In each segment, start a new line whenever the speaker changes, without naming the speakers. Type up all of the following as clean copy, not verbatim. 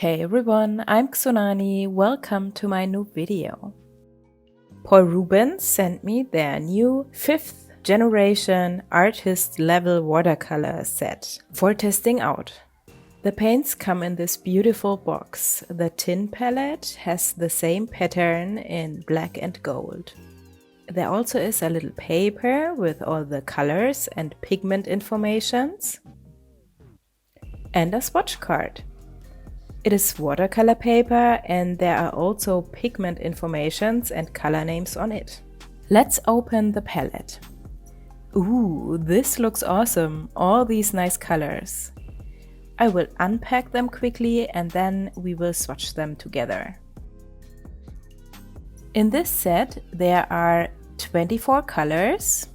Hey everyone, I'm Xonani, welcome to my new video. Paul Rubens sent me their new 5th generation artist level watercolor set for testing out. The paints come in this beautiful box. The tin palette has the same pattern in black and gold. There also is a little paper with all the colors and pigment informations and a swatch card. It is watercolor paper and there are also pigment informations and color names on it. Let's open the palette. Ooh, this looks awesome, all these nice colors. I will unpack them quickly and then we will swatch them together. In this set there are 24 colors: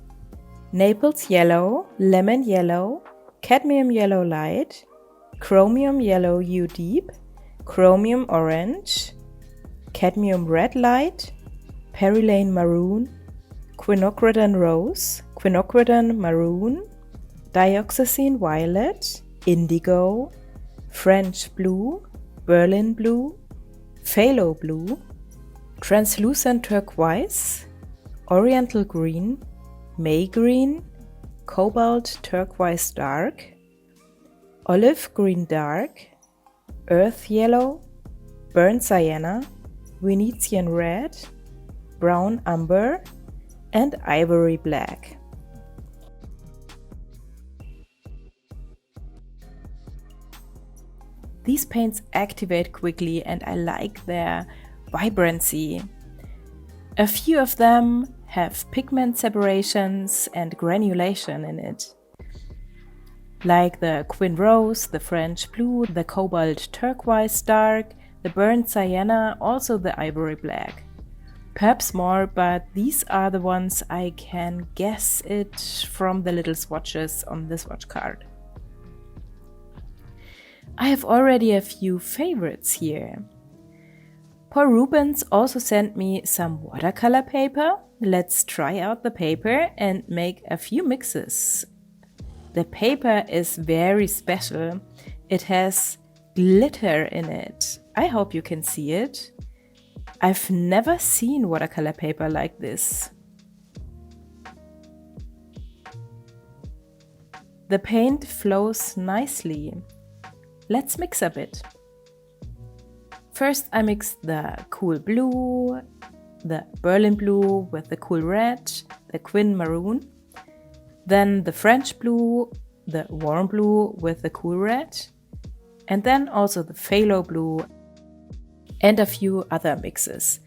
Naples yellow, lemon yellow, cadmium yellow light, chromium yellow hue deep, chromium orange, cadmium red light, perilane maroon, quinacridone rose, quinacridone maroon, dioxazine violet, indigo, French blue, Berlin blue, phthalo blue, translucent turquoise, oriental green, May green, cobalt turquoise dark, olive green dark, earth yellow, burnt sienna, Venetian red, brown umber, and ivory black. These paints activate quickly and I like their vibrancy. A few of them have pigment separations and granulation in it, like the Quin Rose, the French blue, the cobalt turquoise dark, the burnt sienna, also the ivory black. Perhaps more, but these are the ones I can guess it from the little swatches on the swatch card. I have already a few favorites here. Paul Rubens also sent me some watercolor paper. Let's try out the paper and make a few mixes. The paper is very special. It has glitter in it. I hope you can see it. I've never seen watercolor paper like this. The paint flows nicely. Let's mix a bit. First I mix the cool blue, the Berlin blue with the cool red, the Quin maroon, then the French blue, the warm blue with the cool red, and then also the phthalo blue and a few other mixes.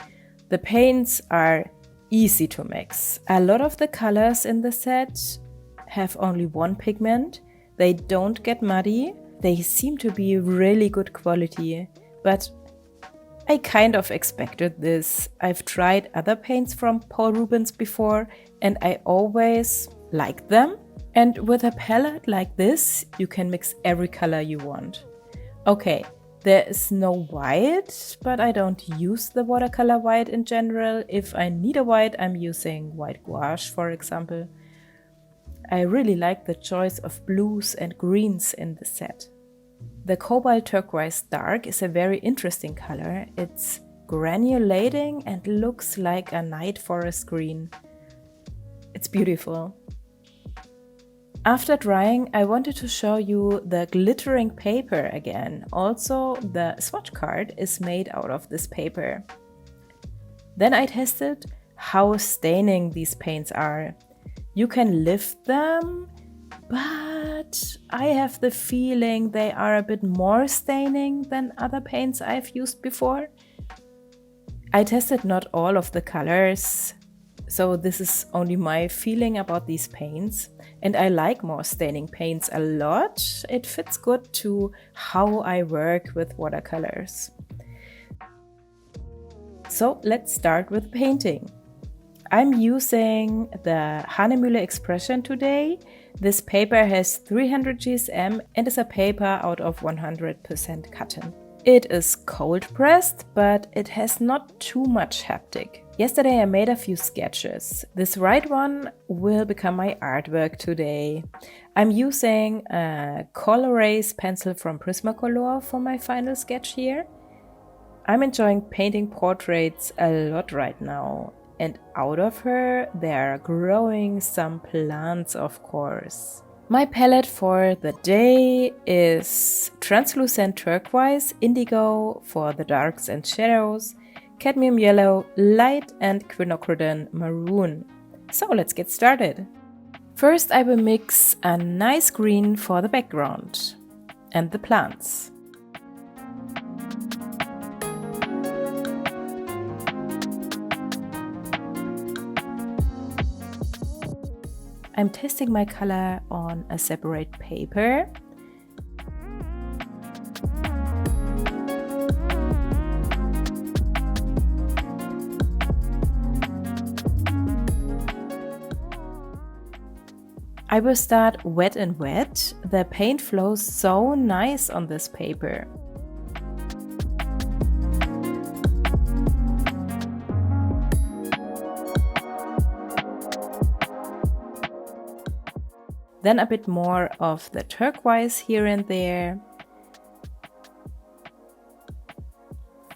The paints are easy to mix. A lot of the colors in the set have only one pigment. They don't get muddy. They seem to be really good quality, but I kind of expected this. I've tried other paints from Paul Rubens before and I always liked them. And with a palette like this, you can mix every color you want. Okay, there is no white, but I don't use the watercolor white in general. If I need a white, I'm using white gouache, for example. I really like the choice of blues and greens in the set. The cobalt turquoise dark is a very interesting color. It's granulating and looks like a night forest green. It's beautiful. After drying, I wanted to show you the glittering paper again. Also, the swatch card is made out of this paper. Then I tested how staining these paints are. You can lift them, but I have the feeling they are a bit more staining than other paints I've used before. I tested not all of the colors, so this is only my feeling about these paints. And I like more staining paints a lot. It fits good to how I work with watercolors. So let's start with painting. I'm using the Hahnemuhle Expression today. This paper has 300 GSM and is a paper out of 100% cotton. It is cold pressed, but it has not too much haptic. Yesterday I made a few sketches. This right one will become my artwork today. I'm using a Colorase pencil from Prismacolor for my final sketch here. I'm enjoying painting portraits a lot right now, and out of her there are growing some plants, of course. My palette for the day is translucent turquoise, indigo for the darks and shadows, cadmium yellow, light, and quinacridone maroon. So let's get started. First I will mix a nice green for the background and the plants. I'm testing my color on a separate paper. I will start wet and wet. The paint flows so nice on this paper. Then a bit more of the turquoise here and there.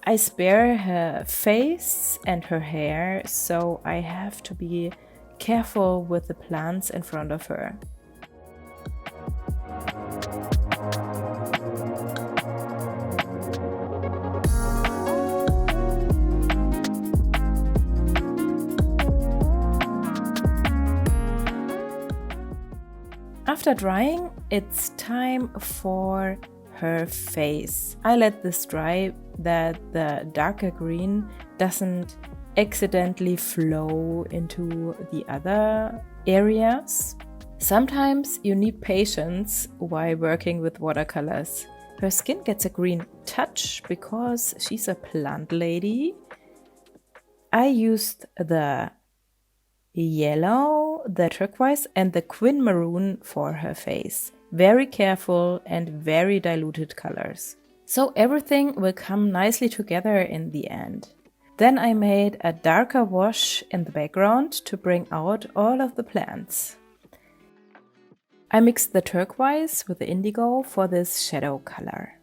I spare her face and her hair, so I have to be careful with the plants in front of her. After drying, it's time for her face. I let this dry that the darker green doesn't accidentally flow into the other areas. Sometimes you need patience while working with watercolors. Her skin gets a green touch because she's a plant lady. I used the yellow, the turquoise, and the quin maroon for her face. Very careful and very diluted colors. So everything will come nicely together in the end. Then I made a darker wash in the background to bring out all of the plants. I mixed the turquoise with the indigo for this shadow color.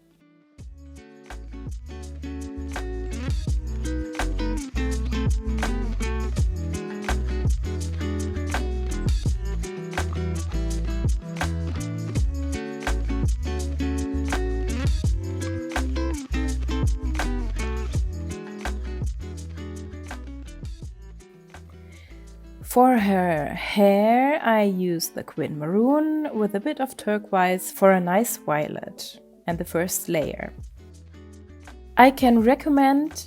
For her hair, I used the quin maroon with a bit of turquoise for a nice violet and the first layer. I can recommend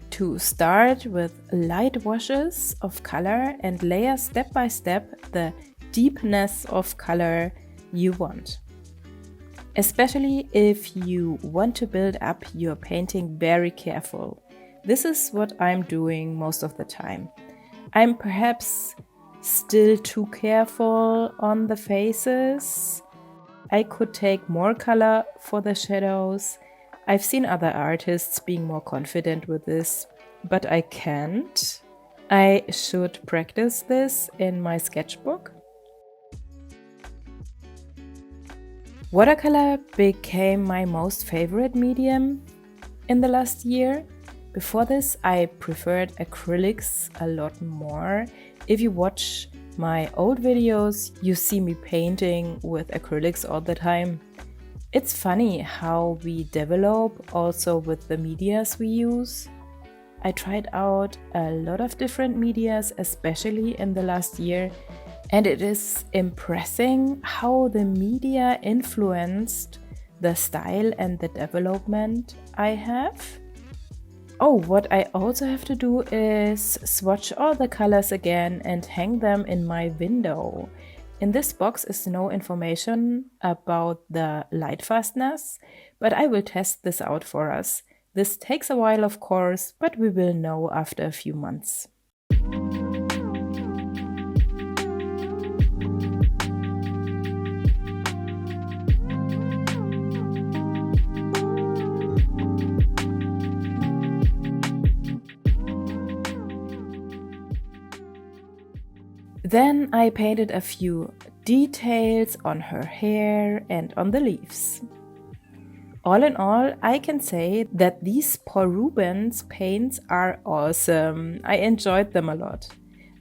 to start with light washes of color and layer step by step the deepness of color you want. Especially if you want to build up your painting very careful. This is what I'm doing most of the time. I'm perhaps still too careful on the faces. I could take more color for the shadows. I've seen other artists being more confident with this, but I can't. I should practice this in my sketchbook. Watercolor became my most favorite medium in the last year. Before this, I preferred acrylics a lot more. If you watch my old videos, you see me painting with acrylics all the time. It's funny how we develop also with the medias we use. I tried out a lot of different medias, especially in the last year, and it is impressive how the media influenced the style and the development I have. Oh, what I also have to do is swatch all the colors again and hang them in my window. In this box is no information about the light fastness, but I will test this out for us. This takes a while, of course, but we will know after a few months. Then I painted a few details on her hair and on the leaves. All in all, I can say that these Paul Rubens paints are awesome. I enjoyed them a lot.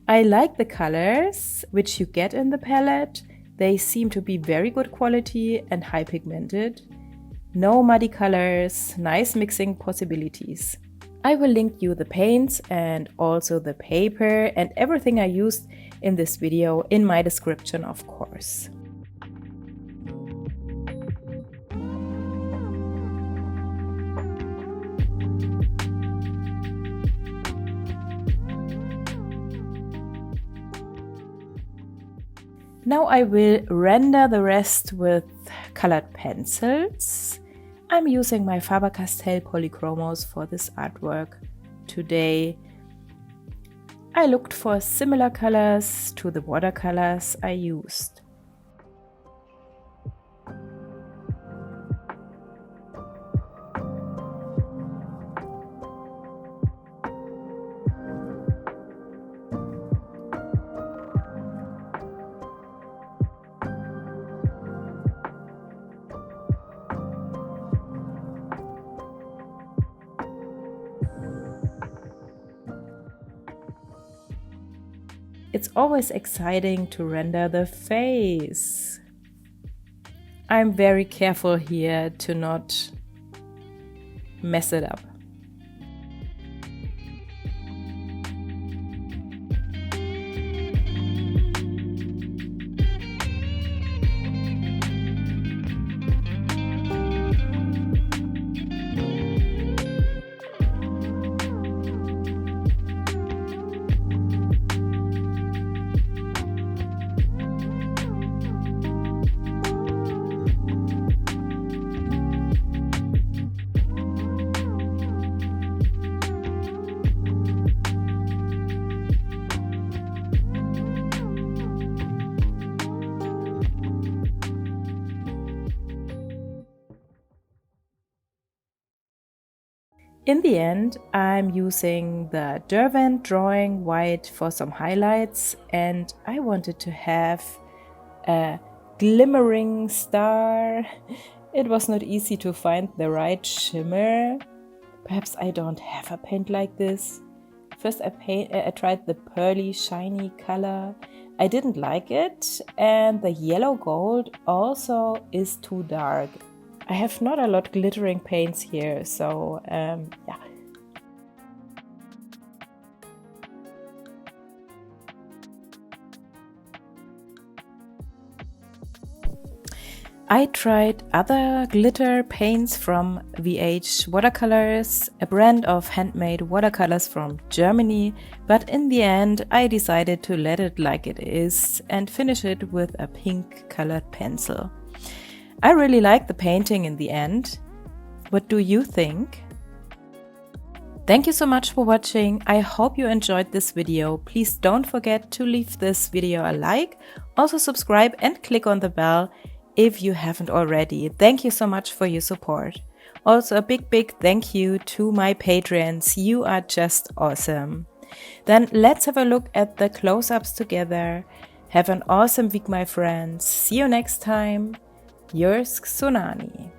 I like the colors which you get in the palette. They seem to be very good quality and high pigmented. No muddy colors, nice mixing possibilities. I will link you the paints and also the paper and everything I used in this video in my description, of course. Now I will render the rest with colored pencils. I'm using my Faber Castell Polychromos for this artwork today. I looked for similar colors to the watercolors I used. It's always exciting to render the face. I'm very careful here to not mess it up. In the end, I'm using the Derwent drawing white for some highlights, and I wanted to have a glimmering star. It was not easy to find the right shimmer. Perhaps I don't have a paint like this. First I tried the pearly shiny color. I didn't like it, and the yellow gold also is too dark. I have not a lot glittering paints here, so yeah. I tried other glitter paints from VH Watercolors, a brand of handmade watercolors from Germany, but in the end I decided to let it like it is and finish it with a pink colored pencil. I really like the painting in the end. What do you think? Thank you so much for watching. I hope you enjoyed this video. Please don't forget to leave this video a like. Also subscribe and click on the bell if you haven't already. Thank you so much for your support. Also a big thank you to my patrons. You are just awesome. Then let's have a look at the close-ups together. Have an awesome week, my friends. See you next time. Yours, Tsunami.